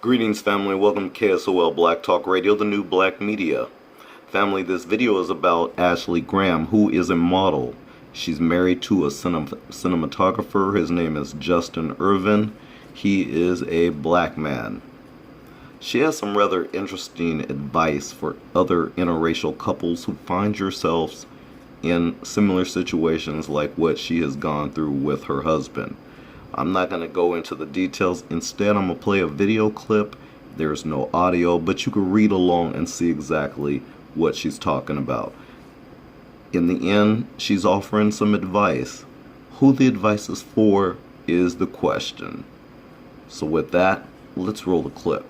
Greetings, family. Welcome to KSOL Black Talk Radio, the new black media. Family, this video is about Ashley Graham, who is a model. She's married to a cinematographer. His name is Justin Irvin. He is a black man. She has some rather interesting advice for other interracial couples who find yourselves in similar situations like what she has gone through with her husband. I'm not going to go into the details. Instead, I'm going to play a video clip. There's no audio, but you can read along and see exactly what she's talking about. In the end, she's offering some advice. Who the advice is for is the question. So with that, let's roll the clip.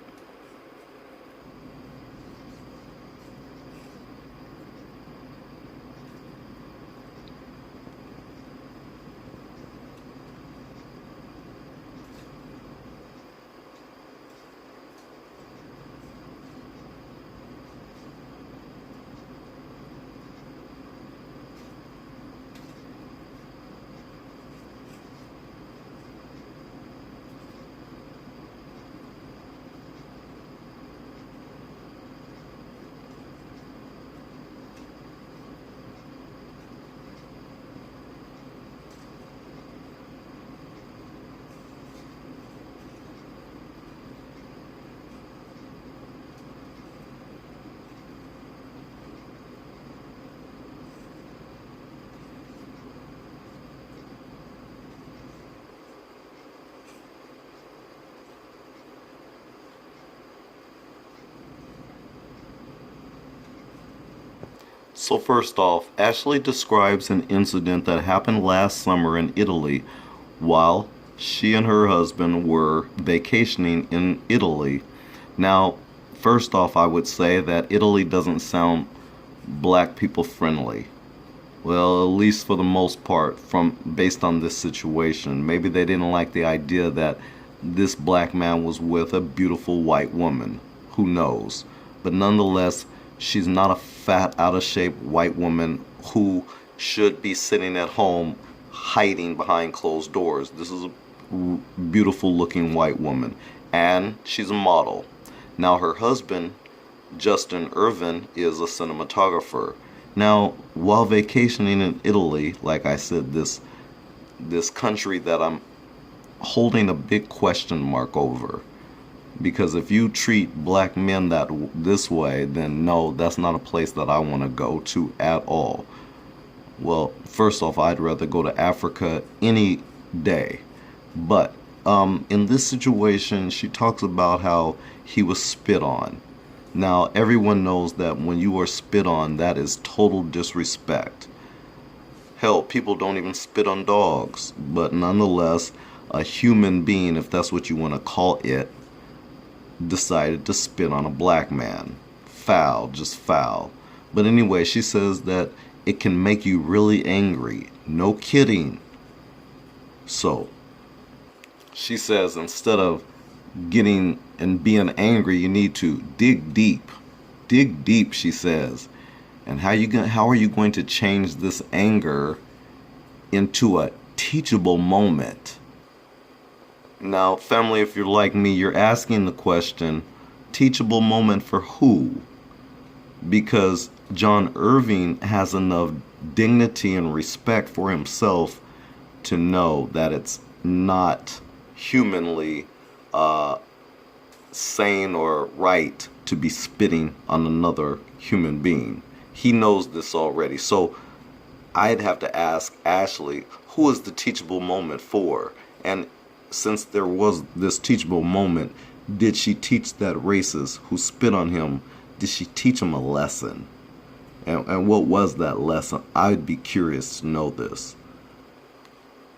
So first off, Ashley describes an incident that happened last summer in Italy while she and her husband were vacationing in Italy. Now, first off, I would say that Italy doesn't sound black people friendly. Well, at least for the most part, based on this situation. Maybe they didn't like the idea that this black man was with a beautiful white woman. Who knows? But nonetheless, she's not a fat, out-of-shape white woman who should be sitting at home hiding behind closed doors. This is a beautiful-looking white woman, and she's a model. Now, her husband, Justin Irvin, is a cinematographer. Now, while vacationing in Italy, like I said, this country that I'm holding a big question mark over, because if you treat black men this way, then no, that's not a place that I want to go to at all. Well, first off, I'd rather go to Africa any day. But in this situation, she talks about how he was spit on. Now, everyone knows that when you are spit on, that is total disrespect. Hell, people don't even spit on dogs. But nonetheless, a human being, if that's what you want to call it, decided to spit on a black man. Foul, just foul. But anyway, she says that it can make you really angry. No kidding. So, she says instead of getting and being angry, you need to dig deep. Dig deep, she says. And how are you going to change this anger into a teachable moment? Now, family, if you're like me, you're asking the question, teachable moment for who? Because John Irving has enough dignity and respect for himself to know that it's not humanly sane or right to be spitting on another human being. He knows this already. So I'd have to ask Ashley, who is the teachable moment for? And since there was this teachable moment, did she teach that racist who spit on him, did she teach him a lesson? And what was that lesson? I'd be curious to know this.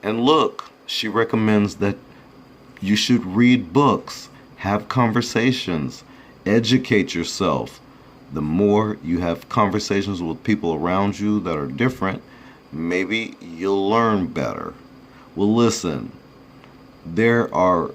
And look, she recommends that you should read books, have conversations, educate yourself. The more you have conversations with people around you that are different, maybe you'll learn better. Well, listen. There are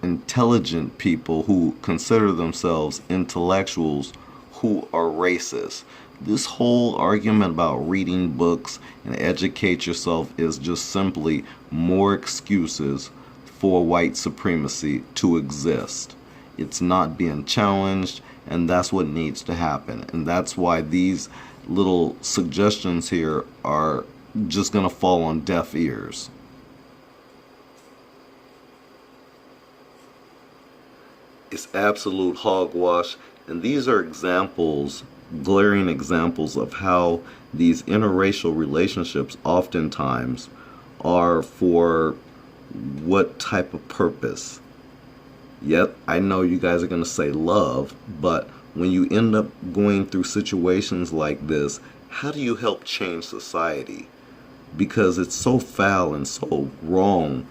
intelligent people who consider themselves intellectuals who are racist. This whole argument about reading books and educate yourself is just simply more excuses for white supremacy to exist. It's not being challenged, and that's what needs to happen. And that's why these little suggestions here are just going to fall on deaf ears. It's absolute hogwash, and these are examples, glaring examples of how these interracial relationships oftentimes are for what type of purpose. Yep, I know you guys are going to say love, but when you end up going through situations like this, how do you help change society? Because it's so foul and so wrong.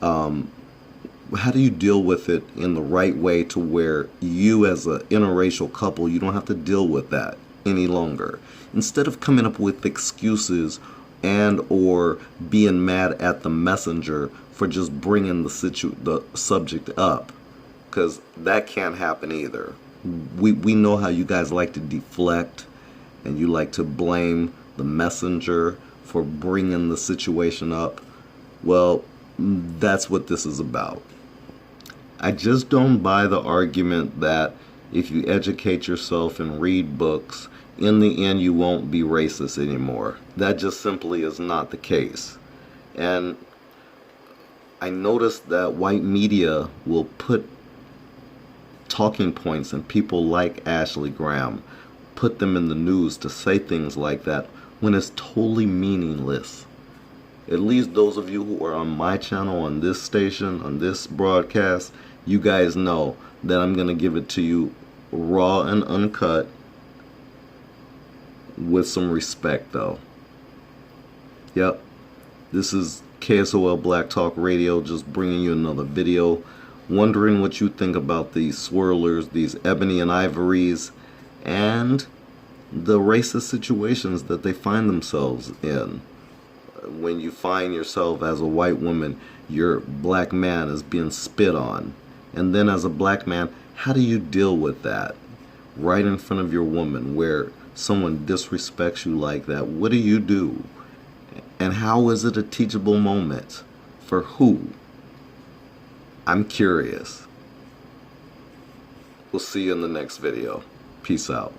How do you deal with it in the right way to where you as an interracial couple, you don't have to deal with that any longer? Instead of coming up with excuses and or being mad at the messenger for just bringing the subject up, because that can't happen either. We know how you guys like to deflect and you like to blame the messenger for bringing the situation up. Well, that's what this is about. I just don't buy the argument that if you educate yourself and read books, in the end you won't be racist anymore. That just simply is not the case. And I noticed that white media will put talking points and people like Ashley Graham, put them in the news to say things like that when it's totally meaningless. At least those of you who are on my channel, on this station, on this broadcast, you guys know that I'm going to give it to you raw and uncut with some respect though. Yep, this is KSOL Black Talk Radio, just bringing you another video, wondering what you think about these swirlers, these ebony and ivories, and the racist situations that they find themselves in. When you find yourself as a white woman, your black man is being spit on. And then as a black man, how do you deal with that? Right in front of your woman, where someone disrespects you like that, what do you do? And how is it a teachable moment? For who? I'm curious. We'll see you in the next video. Peace out.